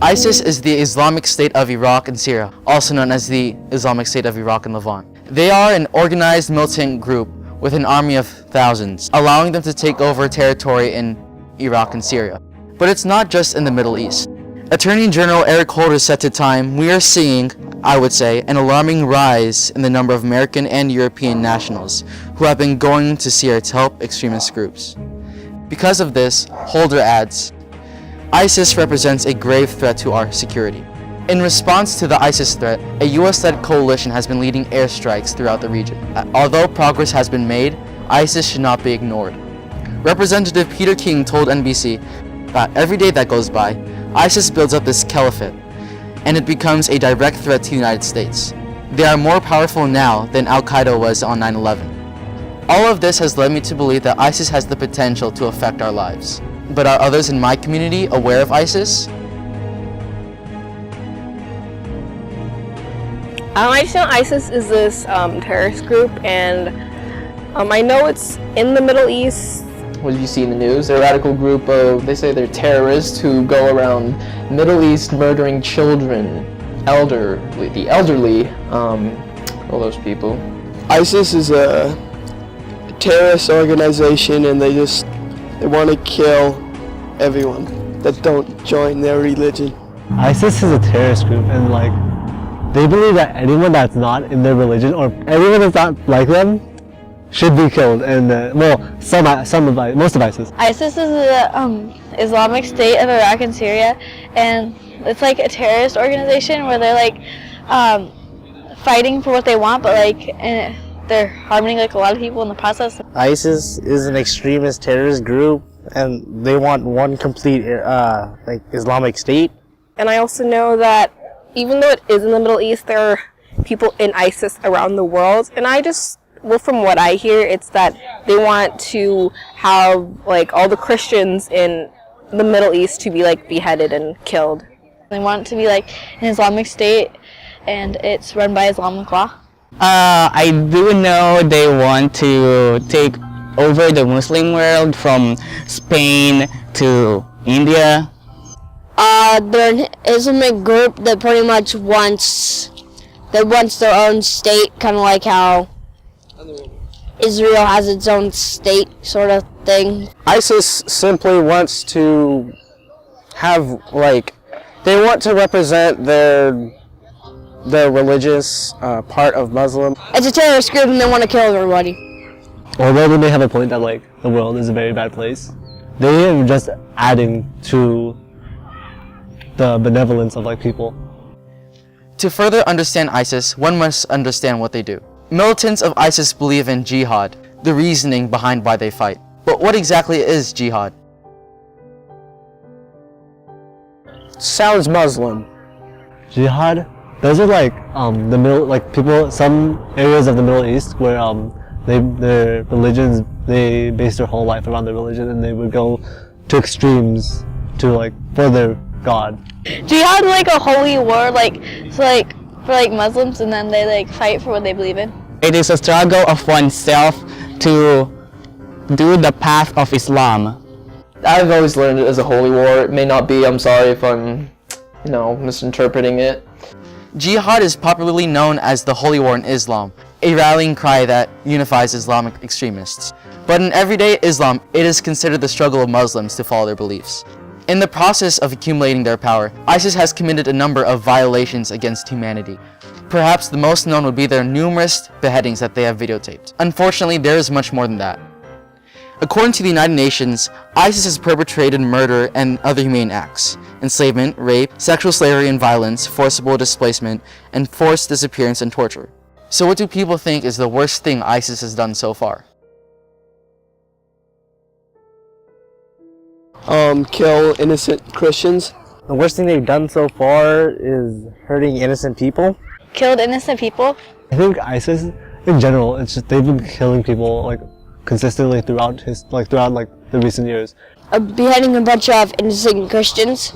ISIS is the Islamic State of Iraq and Syria, also known as the Islamic State of Iraq and Levant. They are an organized militant group with an army of thousands, allowing them to take over territory in Iraq and Syria. But it's not just in the Middle East. Attorney General Eric Holder said to Time, "We are seeing, I would say, an alarming rise in the number of American and European nationals who have been going to Syria to help extremist groups." Because of this, Holder adds, "ISIS represents a grave threat to our security." In response to the ISIS threat, a US-led coalition has been leading airstrikes throughout the region. Although progress has been made, ISIS should not be ignored. Representative Peter King told NBC that every day that goes by, ISIS builds up this caliphate, and it becomes a direct threat to the United States. They are more powerful now than Al-Qaeda was on 9/11. All of this has led me to believe that ISIS has the potential to affect our lives. But are others in my community aware of ISIS? I just know ISIS is this terrorist group, and I know it's in the Middle East. What did you see in the news? They're a radical group of, they say they're terrorists who go around Middle East murdering children, the elderly, all those people. ISIS is a terrorist organization, and they want to kill everyone that don't join their religion. ISIS is a terrorist group, and they believe that anyone that's not in their religion or anyone that's not like them should be killed. And most of ISIS. ISIS is the Islamic State of Iraq and Syria, and it's like a terrorist organization where they're fighting for what they want, but and they're harming a lot of people in the process. ISIS is an extremist terrorist group, and they want one complete Islamic State. And I also know that even though it is in the Middle East, there are people in ISIS around the world, and from what I hear, it's that they want to have all the Christians in the Middle East to be beheaded and killed. They want it to be an Islamic State, and it's run by Islamic law. I do know they want to take over the Muslim world from Spain to India. They're an Islamic group that pretty much wants their own state, kind of like how Israel has its own state, sort of thing. ISIS simply wants to have they want to represent their religious part of Muslim. It's a terrorist group, and they want to kill everybody. Although they may have a point that the world is a very bad place, they are just adding to the benevolence of people. To further understand ISIS, one must understand what they do. Militants of ISIS believe in jihad, the reasoning behind why they fight. But what exactly is jihad? Sounds Muslim. Jihad, those are the middle, people, some areas of the Middle East where their religions, they base their whole life around their religion, and they would go to extremes to for their God. Jihad is a holy war, for Muslims, and then they fight for what they believe in. It is a struggle of oneself to do the path of Islam. I've always learned it as a holy war. It may not be, I'm sorry if I'm, misinterpreting it. Jihad is popularly known as the Holy War in Islam, a rallying cry that unifies Islamic extremists. But in everyday Islam, it is considered the struggle of Muslims to follow their beliefs. In the process of accumulating their power, ISIS has committed a number of violations against humanity. Perhaps the most known would be their numerous beheadings that they have videotaped. Unfortunately, there is much more than that. According to the United Nations, ISIS has perpetrated murder and other inhumane acts, enslavement, rape, sexual slavery and violence, forcible displacement, and forced disappearance and torture. So what do people think is the worst thing ISIS has done so far? Kill innocent Christians. The worst thing they've done so far is hurting innocent people. Killed innocent people? I think ISIS, in general, it's just they've been killing people consistently throughout the recent years. Beheading a bunch of innocent Christians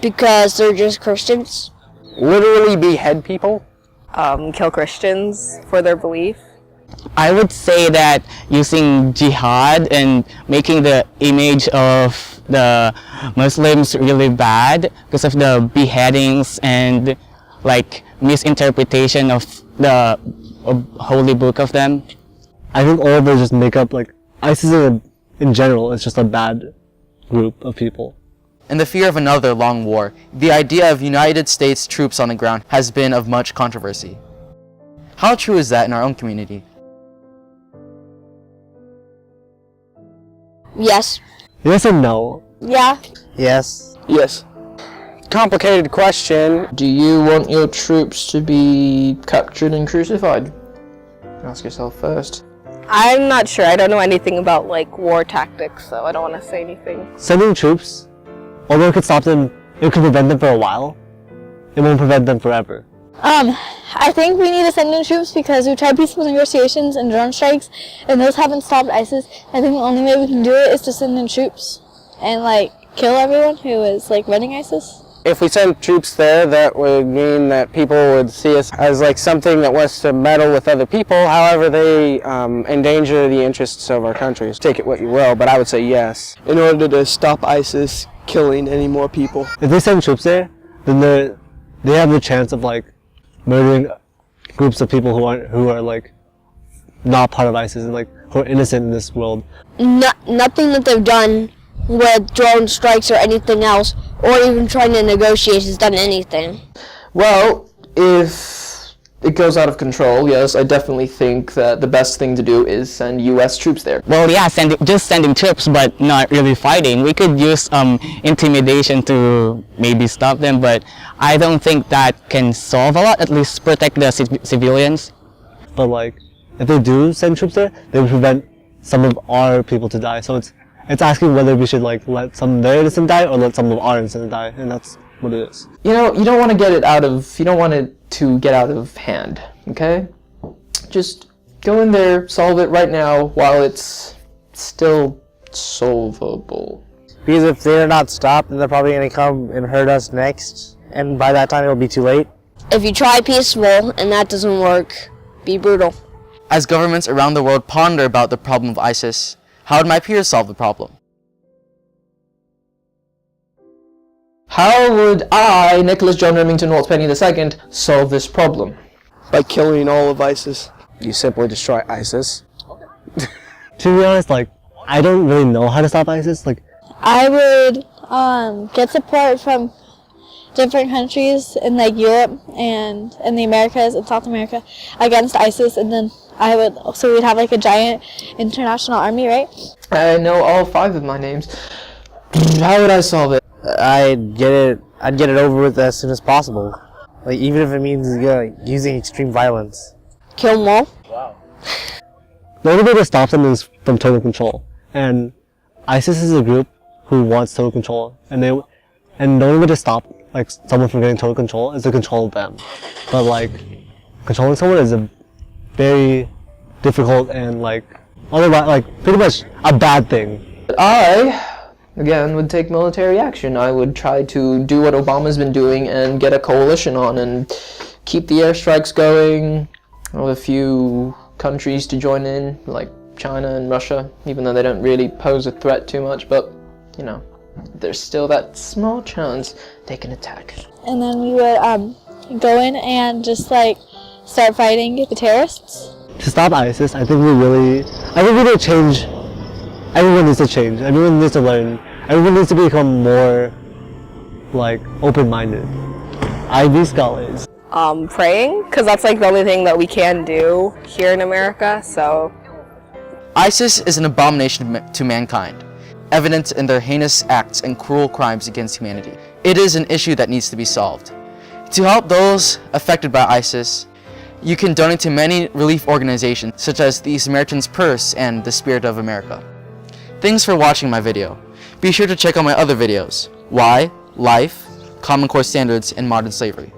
because they're just Christians. Literally behead people? Kill Christians for their belief. I would say that using jihad and making the image of the Muslims really bad because of the beheadings and like misinterpretation of the holy book of them. I think all of it just make up, like, ISIS in general is just a bad group of people. In the fear of another long war, the idea of United States troops on the ground has been of much controversy. How true is that in our own community? Yes. Yes and no. Yeah. Yes. Yes. Complicated question. Do you want your troops to be captured and crucified? Ask yourself first. I'm not sure. I don't know anything about like war tactics, so I don't want to say anything. Sending troops, although it could stop them, it could prevent them for a while, it won't prevent them forever. I think we need to send in troops because we tried peaceful negotiations and drone strikes, and those haven't stopped ISIS. I think the only way we can do it is to send in troops and like kill everyone who is like running ISIS. If we send troops there, that would mean that people would see us as like something that wants to meddle with other people. However, they endanger the interests of our countries. Take it what you will, but I would say yes. In order to stop ISIS killing any more people. If they send troops there, then they have the chance of like murdering groups of people who are like not part of ISIS and like who are innocent in this world. Nothing that they've done with drone strikes or anything else, or even trying to negotiate, has done anything. Well, if it goes out of control, yes, I definitely think that the best thing to do is send U.S. troops there. Well, yeah, just sending troops, but not really fighting. We could use intimidation to maybe stop them, but I don't think that can solve a lot. At least protect the civilians. But like, if they do send troops there, they would prevent some of our people to die. So it's asking whether we should like let some of their innocent die or let some of our innocent die, and that's what it is. You know, you don't want to get it out of, you don't want it to get out of hand, okay? Just go in there, solve it right now while it's still solvable. Because if they're not stopped, then they're probably going to come and hurt us next, and by that time it'll be too late. If you try peaceful and that doesn't work, be brutal. As governments around the world ponder about the problem of ISIS, how would my peers solve the problem? How would I, Nicholas John Remington Waltz Penny II, solve this problem? By killing all of ISIS. You simply destroy ISIS. To be honest, like, I don't really know how to stop ISIS. Like, I would get support from different countries in like Europe and in the Americas and South America against ISIS, and then we'd have like a giant international army, right? I know all 5 of my names. How would I solve it? I'd get it over with as soon as possible. Like, even if it means using extreme violence. Kill them all. the only way to stop them is from total control. And ISIS is a group who wants total control, and the only way to stop like someone from getting total control is to control them. But like, controlling someone is a very difficult and like otherwise like pretty much a bad thing. I, again, would take military action. I would try to do what Obama's been doing and get a coalition on and keep the airstrikes going. I'll have a few countries to join in, like China and Russia, even though they don't really pose a threat too much, but, you know, there's still that small chance they can attack. And then we would go in and just like start fighting the terrorists. To stop ISIS, I think we need to change. Everyone needs to change. Everyone needs to learn. Everyone needs to become more like open-minded. Ivy scholars. Praying, because that's like the only thing that we can do here in America, so. ISIS is an abomination to mankind, evident in their heinous acts and cruel crimes against humanity. It is an issue that needs to be solved. To help those affected by ISIS, you can donate to many relief organizations such as the Samaritan's Purse and the Spirit of America. Thanks for watching my video. Be sure to check out my other videos: Why, Life, Common Core Standards, and Modern Slavery.